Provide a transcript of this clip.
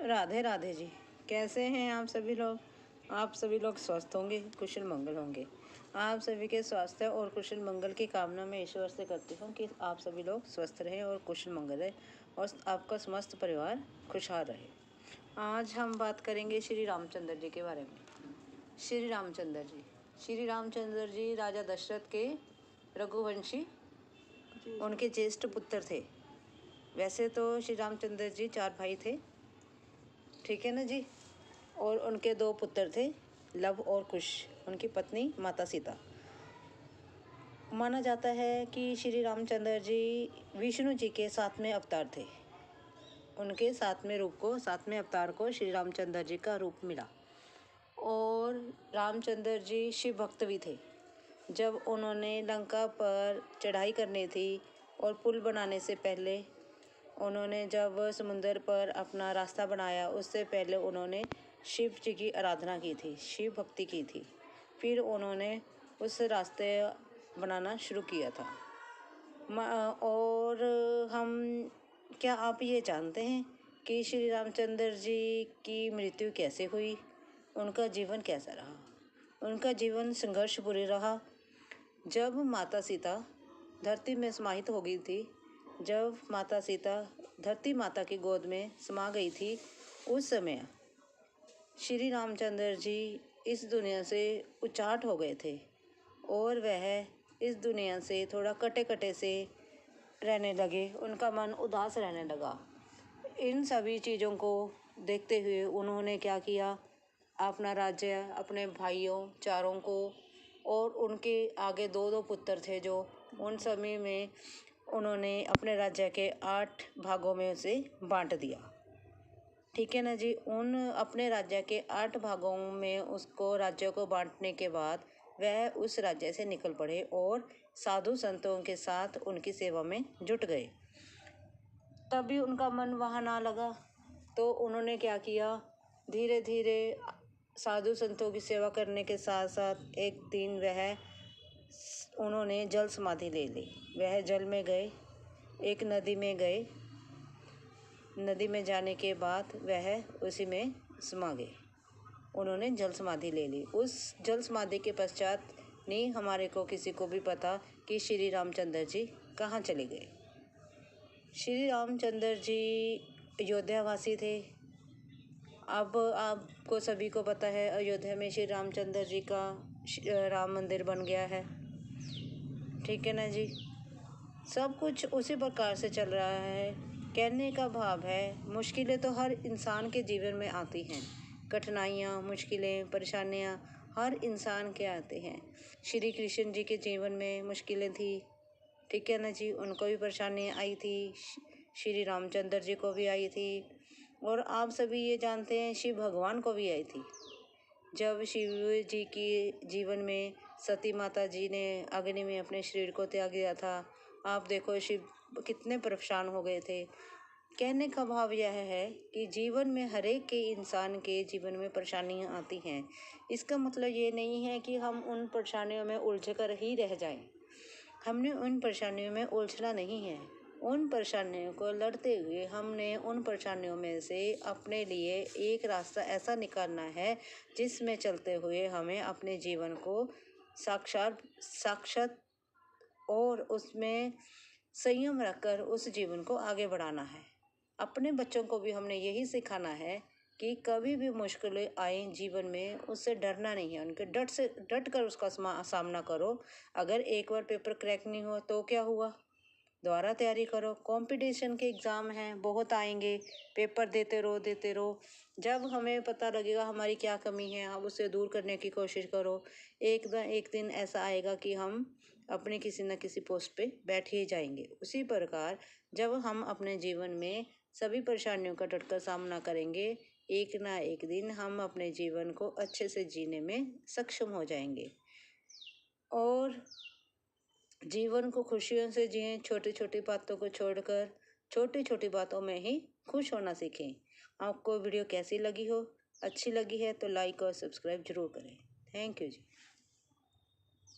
राधे राधे जी। कैसे हैं आप सभी लोग? आप सभी लोग स्वस्थ होंगे, कुशल मंगल होंगे। आप सभी के स्वास्थ्य और कुशल मंगल की कामना मैं ईश्वर से करती हूँ कि आप सभी लोग स्वस्थ रहें और कुशल मंगल रहे और आपका समस्त परिवार खुशहाल रहे। आज हम बात करेंगे श्री रामचंद्र जी के बारे में। श्री रामचंद्र जी राजा दशरथ के रघुवंशी उनके ज्येष्ठ पुत्र थे। वैसे तो श्री रामचंद्र जी 4 भाई थे, ठीक है ना जी। और उनके 2 पुत्र थे, लव और कुश, उनकी पत्नी माता सीता। माना जाता है कि श्री रामचंद्र जी विष्णु जी के 7वें अवतार थे। उनके 7वें अवतार को श्री रामचंद्र जी का रूप मिला। और रामचंद्र जी शिव भक्त भी थे। जब उन्होंने लंका पर चढ़ाई करनी थी और पुल बनाने से पहले उन्होंने जब समुद्र पर अपना रास्ता बनाया, उससे पहले उन्होंने शिव जी की आराधना की थी, शिव भक्ति की थी। फिर उन्होंने उस रास्ते बनाना शुरू किया था। और क्या आप ये जानते हैं कि श्री रामचंद्र जी की मृत्यु कैसे हुई? उनका जीवन कैसा रहा? उनका जीवन संघर्षपूर्ण रहा। जब माता सीता धरती में समाहित हो गई थी, जब माता सीता धरती माता की गोद में समा गई थी, उस समय श्री रामचंद्र जी इस दुनिया से उचाट हो गए थे और वह इस दुनिया से थोड़ा कटे कटे से रहने लगे। उनका मन उदास रहने लगा। इन सभी चीज़ों को देखते हुए उन्होंने क्या किया, अपना राज्य अपने भाइयों चारों को और उनके आगे 2-2 पुत्र थे जो उन सभी में उन्होंने अपने राज्य के 8 भागों में उसे बांट दिया, ठीक है ना जी। उन अपने राज्य के 8 भागों में उसको राज्य को बांटने के बाद वह उस राज्य से निकल पड़े और साधु संतों के साथ उनकी सेवा में जुट गए। तब भी उनका मन वहाँ ना लगा तो उन्होंने क्या किया, धीरे धीरे साधु संतों की सेवा करने के साथ साथ एक दिन उन्होंने जल समाधि ले ली। वह जल में गए, एक नदी में गए। नदी में जाने के बाद वह उसी में समा गए। उन्होंने जल समाधि ले ली। उस जल समाधि के पश्चात नहीं हमारे को किसी को भी पता कि श्री रामचंद्र जी कहाँ चले गए। श्री रामचंद्र जी अयोध्या वासी थे। अब आपको सभी को पता है अयोध्या में श्री रामचंद्र जी का राम मंदिर बन गया है, ठीक है ना जी। सब कुछ उसी प्रकार से चल रहा है। कहने का भाव है, मुश्किलें तो हर इंसान के जीवन में आती हैं। कठिनाइयाँ, मुश्किलें, परेशानियाँ हर इंसान के आते हैं। श्री कृष्ण जी के जीवन में मुश्किलें थी, ठीक है ना जी। उनको भी परेशानियाँ आई थी, श्री रामचंद्र जी को भी आई थी। और आप सभी ये जानते हैं शिव भगवान को भी आई थी। जब शिव जी की जीवन में सती माता जी ने अग्नि में अपने शरीर को त्याग दिया था, आप देखो शिव कितने परेशान हो गए थे। कहने का भाव यह है कि जीवन में हर एक के इंसान के जीवन में परेशानियां आती हैं। इसका मतलब ये नहीं है कि हम उन परेशानियों में उलझ कर ही रह जाएं। हमने उन परेशानियों में उलझना नहीं है। उन परेशानियों को लड़ते हुए हमने उन परेशानियों में से अपने लिए एक रास्ता ऐसा निकालना है जिसमें चलते हुए हमें अपने जीवन को साक्षात और उसमें संयम रखकर उस जीवन को आगे बढ़ाना है। अपने बच्चों को भी हमने यही सिखाना है कि कभी भी मुश्किलें आए जीवन में, उससे डरना नहीं है। उनके डट कर उसका सामना करो। अगर एक बार पेपर क्रैक नहीं हुआ तो क्या हुआ, दोबारा तैयारी करो। कंपटीशन के एग्ज़ाम हैं, बहुत आएंगे, पेपर देते रहो। जब हमें पता लगेगा हमारी क्या कमी है, हम उसे दूर करने की कोशिश करो। एक दिन ऐसा आएगा कि हम अपने किसी न किसी पोस्ट पे बैठ ही जाएंगे। उसी प्रकार जब हम अपने जीवन में सभी परेशानियों का डटकर सामना करेंगे, एक ना एक दिन हम अपने जीवन को अच्छे से जीने में सक्षम हो जाएंगे। और जीवन को खुशियों से जिएं, छोटी छोटी बातों को छोड़कर छोटी छोटी बातों में ही खुश होना सीखें। आपको वीडियो कैसी लगी हो, अच्छी लगी है तो लाइक और सब्सक्राइब जरूर करें। Thank you ji.